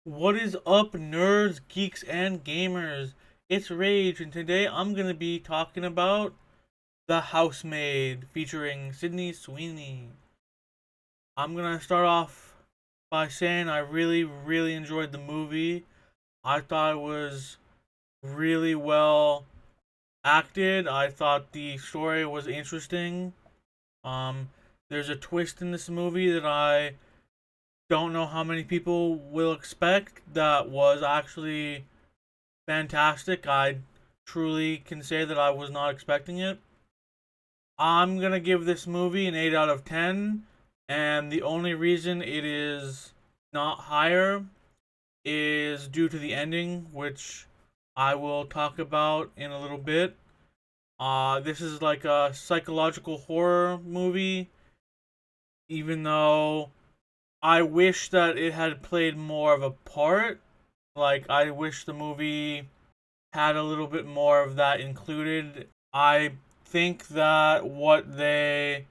What is up, nerds, geeks, and gamers? It's Rage, and today I'm gonna be talking about The Housemaid featuring Sydney Sweeney. I'm gonna start off by saying I really enjoyed the movie. I thought it was really well acted. I thought the story was interesting. Um, there's a twist in this movie that I don't know how many people will expect that was actually fantastic. I truly can say that I was not expecting it. I'm going to give this movie an 8 out of 10, and the only reason it is not higher is due to the ending, which I will talk about in a little bit. This is like a psychological horror movie, even though I wish that it had played more of a part. Like, I wish the movie had a little bit more of that included. I think that what they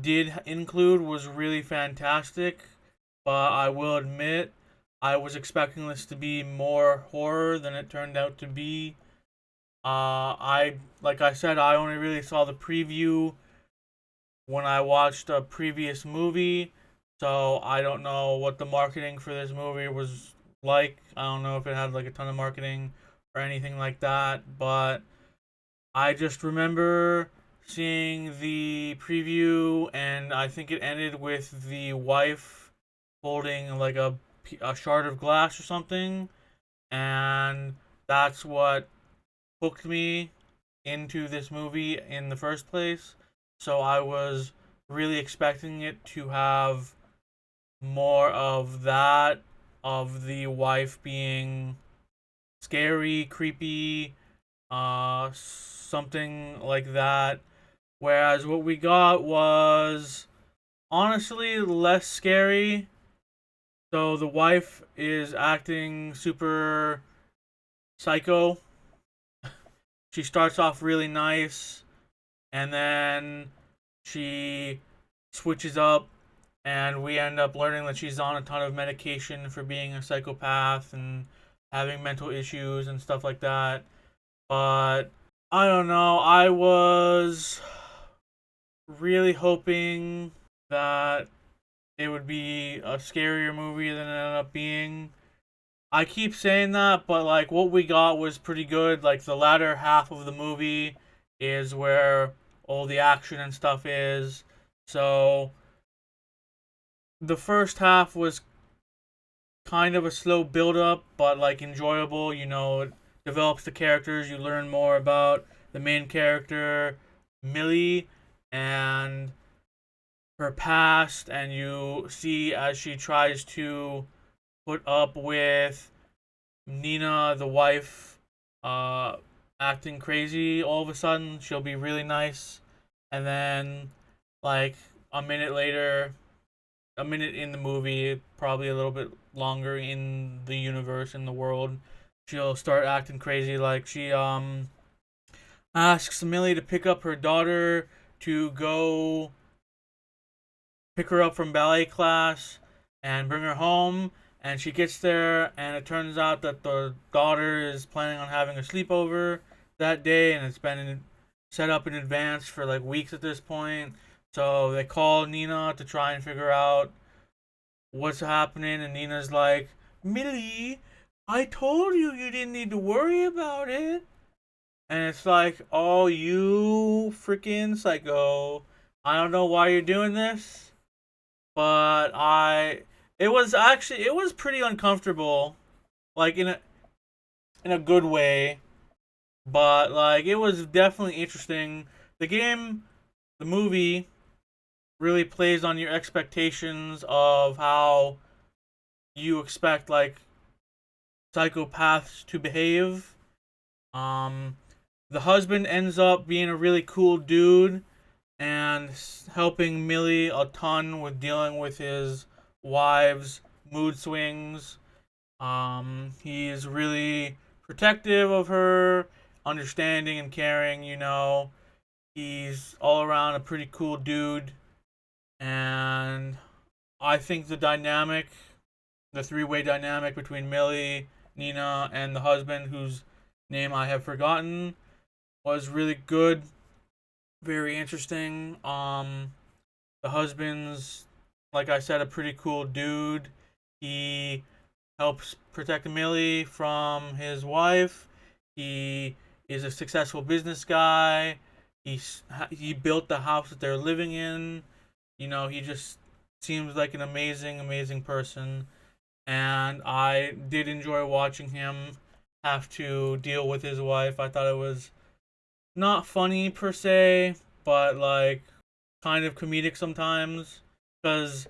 did include was really fantastic, but I will admit I was expecting this to be more horror than it turned out to be. I like I said, I only really saw the preview when I watched a previous movie, so I don't know what the marketing for this movie was like. I don't know if it had like a ton of marketing or anything like that, but I just remember seeing the preview, and I think it ended with the wife holding like a shard of glass or something, and that's what hooked me into this movie in the first place. So I was really expecting it to have more of that, of the wife being scary, creepy, something like that. Whereas what we got was honestly less scary. So the wife is acting super psycho. She starts off really nice, and then she switches up, and we end up learning that she's on a ton of medication for being a psychopath and having mental issues and stuff like that. But I don't know. I was really hoping that it would be a scarier movie than it ended up being. I keep saying that, but like what we got was pretty good. Like the latter half of the movie is where all the action and stuff is. So the first half was kind of a slow build up, but like enjoyable. You know, it develops the characters. You learn more about the main character, Millie, and her past, and you see as she tries to put up with Nina, the wife, uh, acting crazy. All of a sudden, she'll be really nice, and then like a minute later, a minute in the movie, probably a little bit longer in the universe, in the world, she'll start acting crazy. Like she asks Millie to pick up her daughter to go pick her up from ballet class and bring her home. And she gets there, and it turns out that the daughter is planning on having a sleepover that day, and it's been set up in advance for like weeks at this point. So they call Nina to try and figure out what's happening, and Nina's like, Millie, I told you you didn't need to worry about it. And it's like, oh, you freaking psycho. I don't know why you're doing this, but it was pretty uncomfortable, like in a good way, but like it was definitely interesting. The game, the movie really plays on your expectations of how you expect like psychopaths to behave. Um the husband ends up being a really cool dude and helping Millie a ton with dealing with his wife's mood swings. He's really protective of her, understanding and caring, you know. He's all around a pretty cool dude, and I think the dynamic the three-way dynamic between Millie, Nina, and the husband, whose name I have forgotten, was really good, very interesting. The husband's, like I said, a pretty cool dude. He helps protect Millie from his wife. He is a successful business guy. He built the house that they're living in. He just seems like an amazing, amazing person. And I did enjoy watching him have to deal with his wife. I thought it was not funny per se, but like kind of comedic sometimes because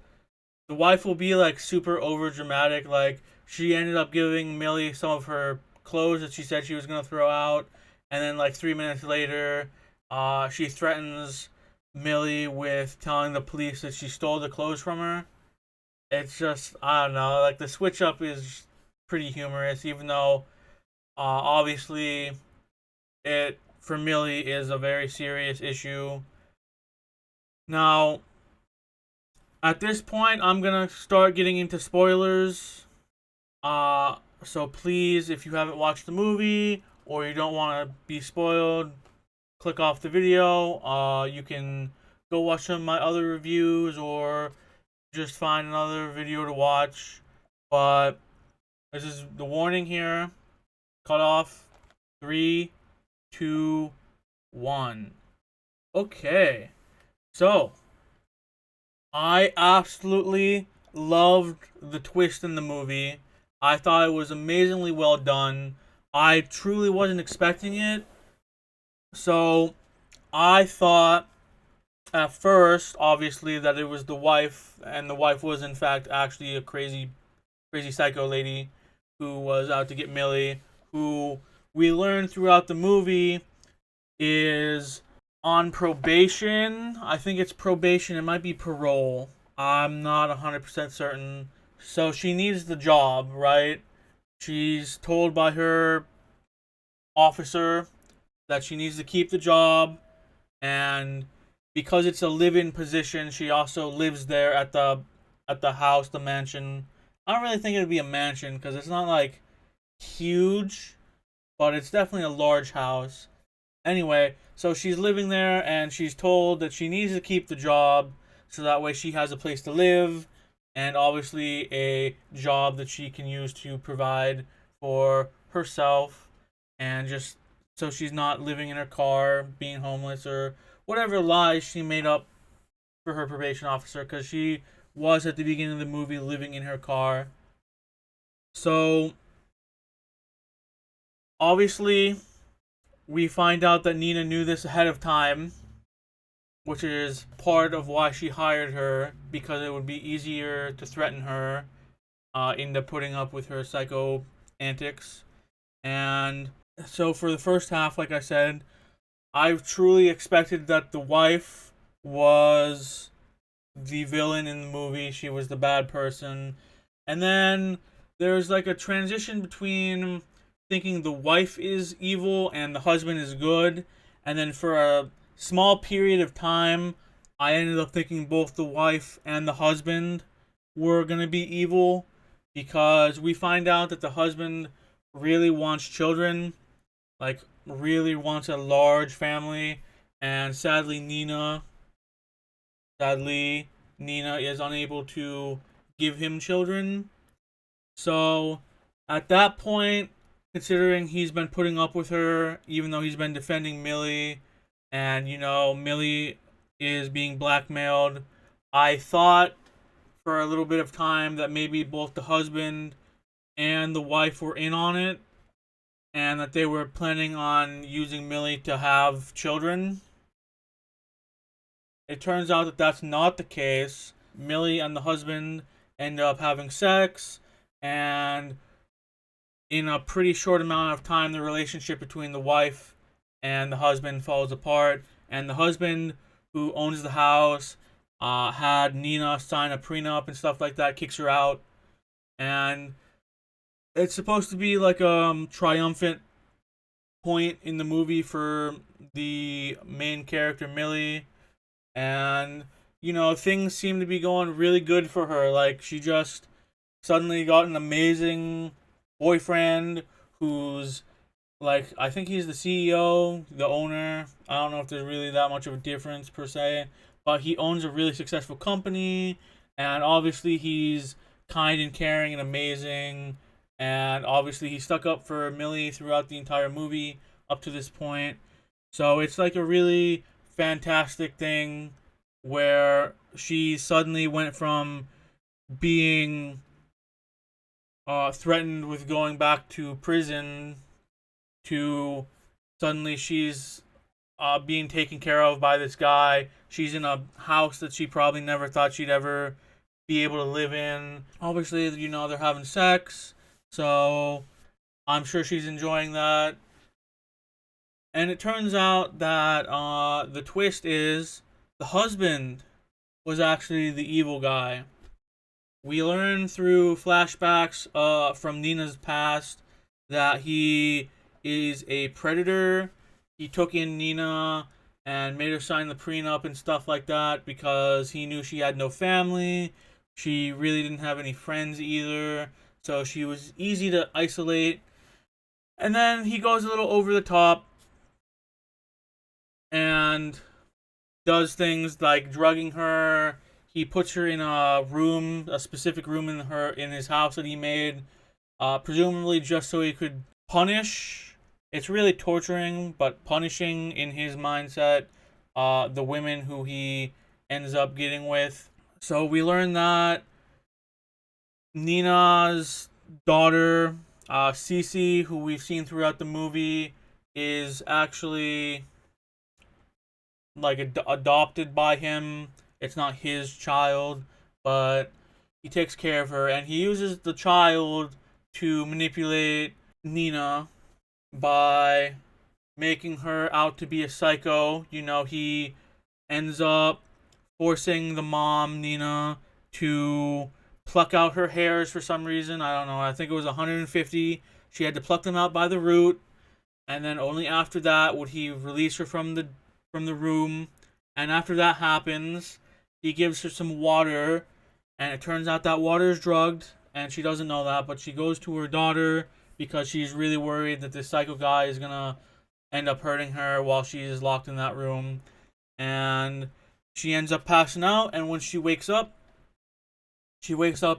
the wife will be like super over dramatic. Like she ended up giving Millie some of her clothes that she said she was gonna throw out, and then like 3 minutes later, she threatens Millie with telling the police that she stole the clothes from her. It's just I don't know. Like the switch up is pretty humorous, even though obviously it for Millie is a very serious issue. Now, at this point, I'm gonna start getting into spoilers. So please, if you haven't watched the movie or you don't want to be spoiled, click off the video. You can go watch some of my other reviews or just find another video to watch. But this is the warning here. Cut off. 3, 2, 1. Okay. So, I absolutely loved the twist in the movie. I thought it was amazingly well done. I truly wasn't expecting it. So, I thought at first, obviously, that it was the wife, and the wife was, in fact, actually a crazy, crazy psycho lady who was out to get Millie, who we learned throughout the movie is on probation. I think it's probation. It might be parole. I'm not 100% certain. So she needs the job, right? She's told by her officer that she needs to keep the job, and because it's a live-in position, she also lives there at the house, the mansion. I don't really think it'd be a mansion because it's not like huge, but it's definitely a large house. Anyway, so she's living there and she's told that she needs to keep the job so that way she has a place to live and obviously a job that she can use to provide for herself and just so she's not living in her car, being homeless, or whatever lies she made up for her probation officer because she was at the beginning of the movie living in her car. So obviously we find out that Nina knew this ahead of time, which is part of why she hired her because it would be easier to threaten her into putting up with her psycho antics. And so for the first half, like I said, I truly expected that the wife was the villain in the movie. She was the bad person. And then there's like a transition between thinking the wife is evil and the husband is good. And then for a small period of time, I ended up thinking both the wife and the husband were going to be evil because we find out that the husband really wants children, like, really wants a large family. And sadly, Nina is unable to give him children. So at that point, considering he's been putting up with her, even though he's been defending Millie, and Millie is being blackmailed, I thought for a little bit of time that maybe both the husband and the wife were in on it, and that they were planning on using Millie to have children. It turns out that that's not the case. Millie and the husband end up having sex, and in a pretty short amount of time, the relationship between the wife and the husband falls apart. And the husband, who owns the house, had Nina sign a prenup and stuff like that, kicks her out. And it's supposed to be like a triumphant point in the movie for the main character, Millie. And things seem to be going really good for her. Like she just suddenly got an amazing boyfriend who's like, I think he's the CEO, the owner. I don't know if there's really that much of a difference per se, but he owns a really successful company, and obviously he's kind and caring and amazing, and obviously he stuck up for Millie throughout the entire movie up to this point. So it's like a really fantastic thing where she suddenly went from being threatened with going back to prison to suddenly she's being taken care of by this guy. She's in a house that she probably never thought she'd ever be able to live in. Obviously, they're having sex, so I'm sure she's enjoying that. And it turns out that the twist is the husband was actually the evil guy. We learn through flashbacks from Nina's past that he is a predator. He took in Nina and made her sign the prenup and stuff like that because he knew she had no family. She really didn't have any friends either, so she was easy to isolate. And then he goes a little over the top and does things like drugging her. He puts her in a room, a specific room in his house that he made, presumably just so he could punish. It's really torturing, but punishing in his mindset, the women who he ends up getting with. So we learn that Nina's daughter, Cece, who we've seen throughout the movie, is actually like adopted by him. It's not his child, but he takes care of her, and he uses the child to manipulate Nina by making her out to be a psycho. He ends up forcing the mom, Nina, to pluck out her hairs for some reason. I don't know. I think it was 150. She had to pluck them out by the root, and then only after that would he release her from the room. And after that happens, he gives her some water, and it turns out that water is drugged, and she doesn't know that, but she goes to her daughter because she's really worried that this psycho guy is gonna end up hurting her while she is locked in that room. And she ends up passing out, and when she wakes up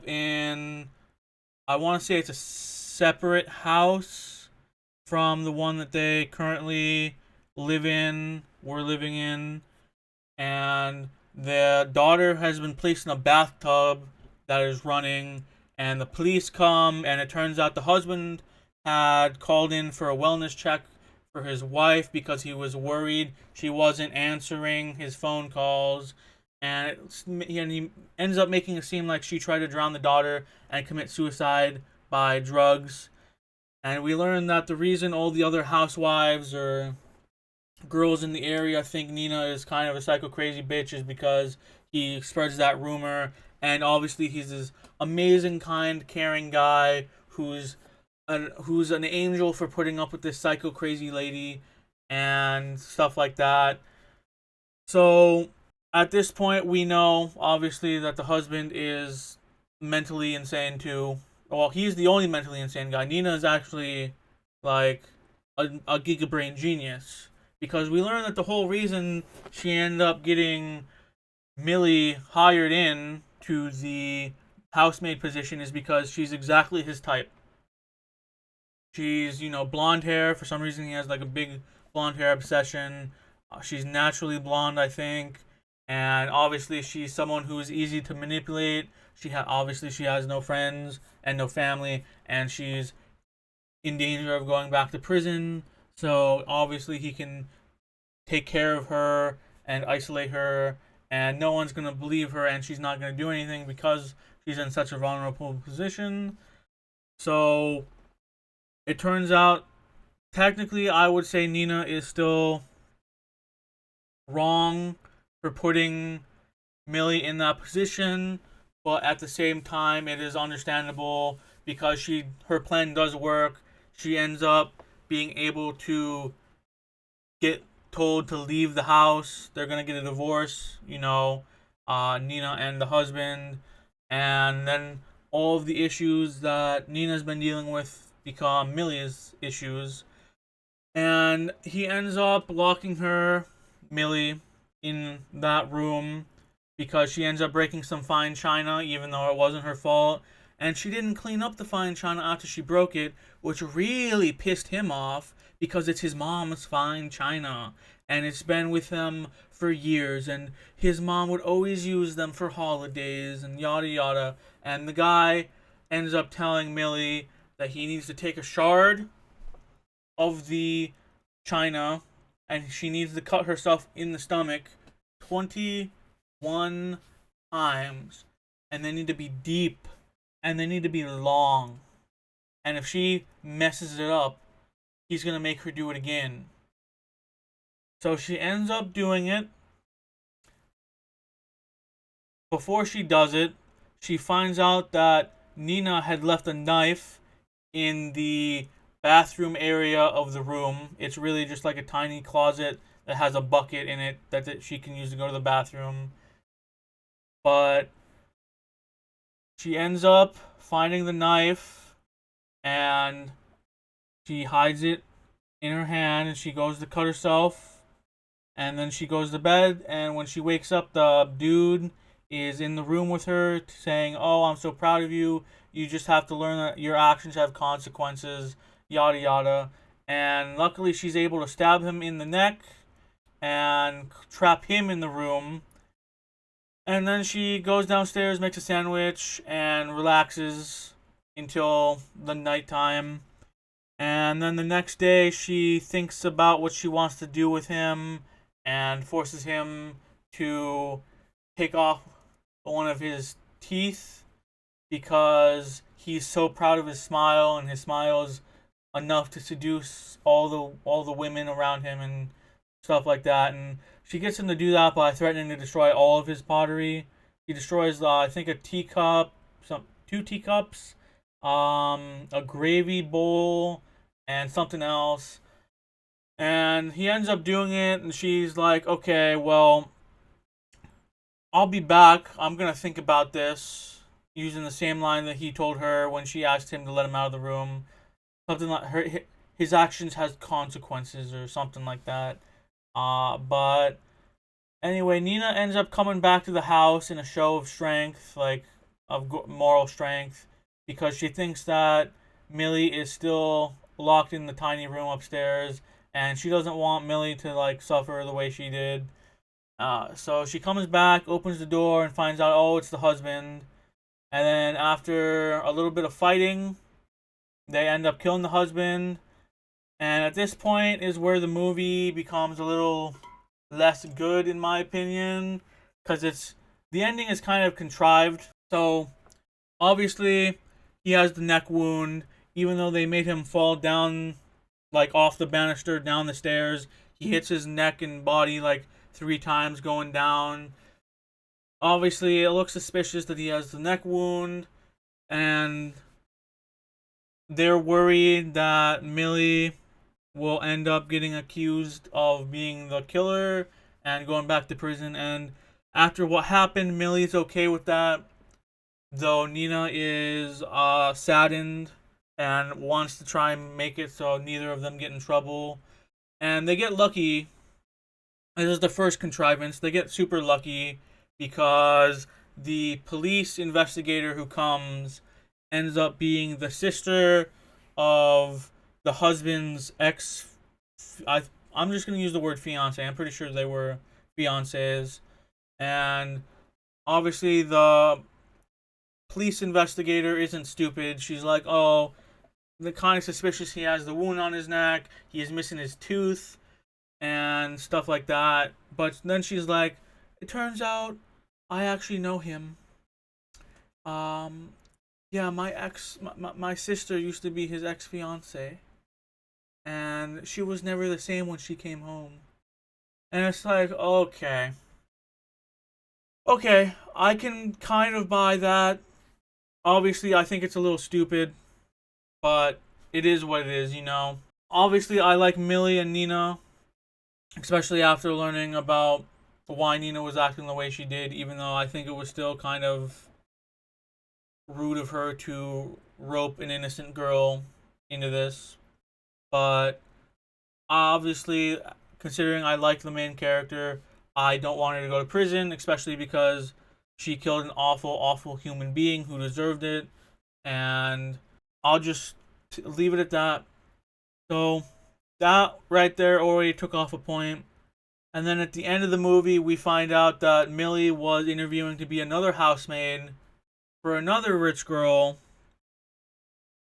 in, I want to say it's a separate house from the one that they currently were living in, and the daughter has been placed in a bathtub that is running, and the police come, and it turns out the husband had called in for a wellness check for his wife because he was worried she wasn't answering his phone calls, and he ends up making it seem like she tried to drown the daughter and commit suicide by drugs. And we learn that the reason all the other housewives or girls in the area think Nina is kind of a psycho crazy bitch is because he spreads that rumor. And obviously, he's this amazing, kind, caring guy who's an angel for putting up with this psycho crazy lady and stuff like that. So at this point, we know obviously that the husband is mentally insane too. Well, he's the only mentally insane guy. Nina is actually like a gigabrain genius because we learn that the whole reason she ended up getting Millie hired in to the housemaid position is because she's exactly his type. She's, blonde hair. For some reason, he has like a big blonde hair obsession. She's naturally blonde, I think. And obviously, she's someone who is easy to manipulate. Obviously she has no friends and no family, and she's in danger of going back to prison. So obviously, he can take care of her and isolate her, and no one's gonna believe her, and she's not gonna do anything because she's in such a vulnerable position. So it turns out, technically, I would say Nina is still wrong for putting Millie in that position, but at the same time, it is understandable because her plan does work. She ends up being able to get told to leave the house. They're gonna get a divorce, Nina and the husband, and then all of the issues that Nina's been dealing with become Millie's issues. And he ends up locking her, Millie, in that room because she ends up breaking some fine china, even though it wasn't her fault. And she didn't clean up the fine china after she broke it, which really pissed him off because it's his mom's fine china. And it's been with him for years, and his mom would always use them for holidays and yada yada. And the guy ends up telling Millie that he needs to take a shard of the china and she needs to cut herself in the stomach 21 times. And they need to be deep and they need to be long. And if she messes it up, he's going to make her do it again. So she ends up doing it. Before she does it, she finds out that Nina had left a knife in the bathroom area of the room. It's really just like a tiny closet that has a bucket in it that she can use to go to the bathroom. But she ends up finding the knife and she hides it in her hand and she goes to cut herself. And then she goes to bed, and when she wakes up, the dude is in the room with her saying, "Oh, I'm so proud of you. You just have to learn that your actions have consequences, yada yada." And luckily, she's able to stab him in the neck and trap him in the room. And then she goes downstairs, makes a sandwich, and relaxes until the nighttime. And then the next day, she thinks about what she wants to do with him and forces him to take off one of his teeth because he's so proud of his smile, and his smile is enough to seduce all the women around him and stuff like that. And she gets him to do that by threatening to destroy all of his pottery. He destroys, I think, a teacup, two teacups, a gravy bowl, and something else. And he ends up doing it, and she's like, "Okay, well, I'll be back. I'm gonna think about this." Using the same line that he told her when she asked him to let him out of the room. Something like his actions has consequences or something like that. But anyway, Nina ends up coming back to the house in a show of strength, like of moral strength, because she thinks that Millie is still locked in the tiny room upstairs, and she doesn't want Millie to like suffer the way she did. So she comes back, opens the door, and finds out, oh, it's the husband. And then after a little bit of fighting, they end up killing the husband. And at this point is where the movie becomes a little less good, in my opinion, because the ending is kind of contrived. So obviously he has the neck wound, even though they made him fall down like off the banister down the stairs. He hits his neck and body like 3 times going down. Obviously, it looks suspicious that he has the neck wound, and they're worried that Millie will end up getting accused of being the killer and going back to prison. And after what happened, Millie's okay with that, though Nina is saddened and wants to try and make it so neither of them get in trouble. And they get lucky. This is the first contrivance. They get super lucky because the police investigator who comes ends up being the sister of the husband's ex. I'm just going to use the word fiance. I'm pretty sure they were fiancés. And obviously, the police investigator isn't stupid. She's like, oh, the kind of suspicious he has the wound on his neck. He is missing his tooth and stuff like that. But then she's like, it turns out I actually know him. Yeah, my sister used to be his ex-fiance, and she was never the same when she came home. And it's like, okay, I can kind of buy that. Obviously, I think it's a little stupid, but it is what it is, you know. Obviously, I like Millie and Nina, especially after learning about why Nina was acting the way she did, even though I think it was still kind of rude of her to rope an innocent girl into this. But obviously, considering I like the main character, I don't want her to go to prison, especially because she killed an awful, awful human being who deserved it. And I'll just leave it at that. So that right there already took off a point. And then at the end of the movie, we find out that Millie was interviewing to be another housemaid for another rich girl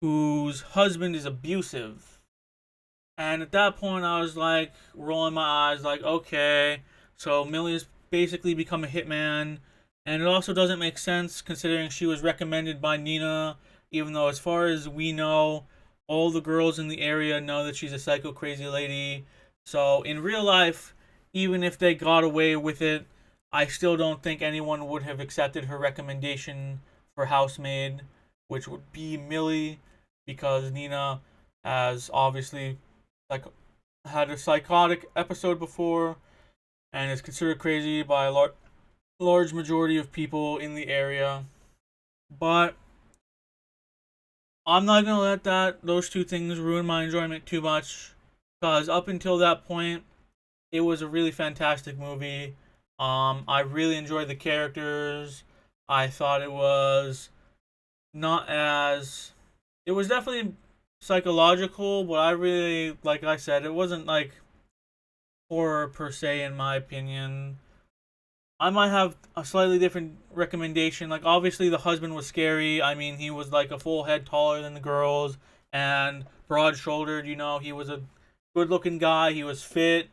whose husband is abusive. And at that point, I was like, rolling my eyes, like, okay, so Millie's basically become a hitman. And it also doesn't make sense considering she was recommended by Nina, even though, as far as we know, all the girls in the area know that she's a psycho crazy lady. So in real life, even if they got away with it, I still don't think anyone would have accepted her recommendation for housemaid, which would be Millie, because Nina has obviously like had a psychotic episode before and is considered crazy by a large majority of people in the area. But I'm not gonna let those two things ruin my enjoyment too much, because up until that point, it was a really fantastic movie. I really enjoyed the characters. I thought it was not as it was definitely psychological, but I really, like I said, it wasn't like horror per se, in my opinion. I might have a slightly different recommendation. Like, obviously, the husband was scary. I mean, he was like a full head taller than the girls and broad shouldered. He was a good looking guy. He was fit.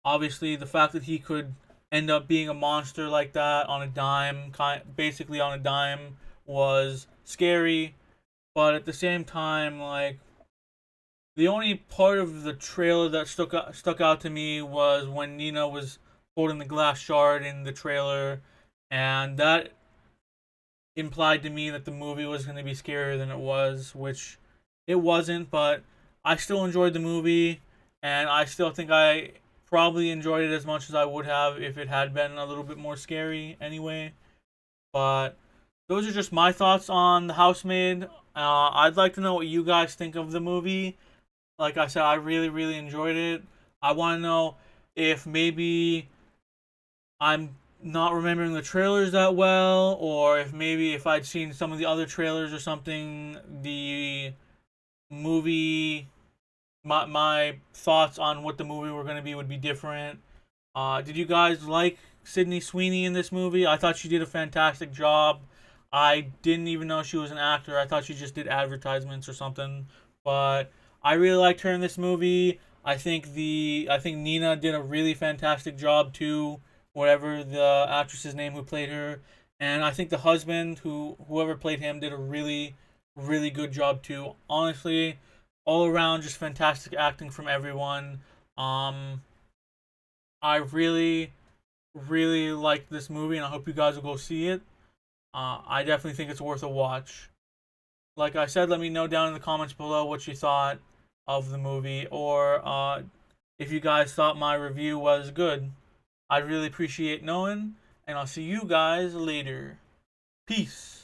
Obviously, the fact that he could end up being a monster like that on a dime, basically on a dime, was scary. But at the same time, like, the only part of the trailer that stuck out to me was when Nina was holding the glass shard in the trailer, and that implied to me that the movie was going to be scarier than it was, which it wasn't. But I still enjoyed the movie, and I still think I probably enjoyed it as much as I would have if it had been a little bit more scary anyway. But those are just my thoughts on The Housemaid. I'd like to know what you guys think of the movie. Like I said, I really, really enjoyed it. I want to know if maybe I'm not remembering the trailers that well, or if maybe if I'd seen some of the other trailers or something, the movie, my thoughts on what the movie were going to be would be different. Did you guys like Sydney Sweeney in this movie? I thought she did a fantastic job. I didn't even know she was an actor. I thought she just did advertisements or something. But I really liked her in this movie. I think Nina did a really fantastic job too. Whatever the actress's name who played her, and I think the husband whoever played him did a really really good job too. Honestly, all around just fantastic acting from everyone. Um, I really, really like this movie, and I hope you guys will go see it. I definitely think it's worth a watch. Like I said, let me know down in the comments below what you thought of the movie, or if you guys thought my review was good. I'd really appreciate knowing, and I'll see you guys later. Peace.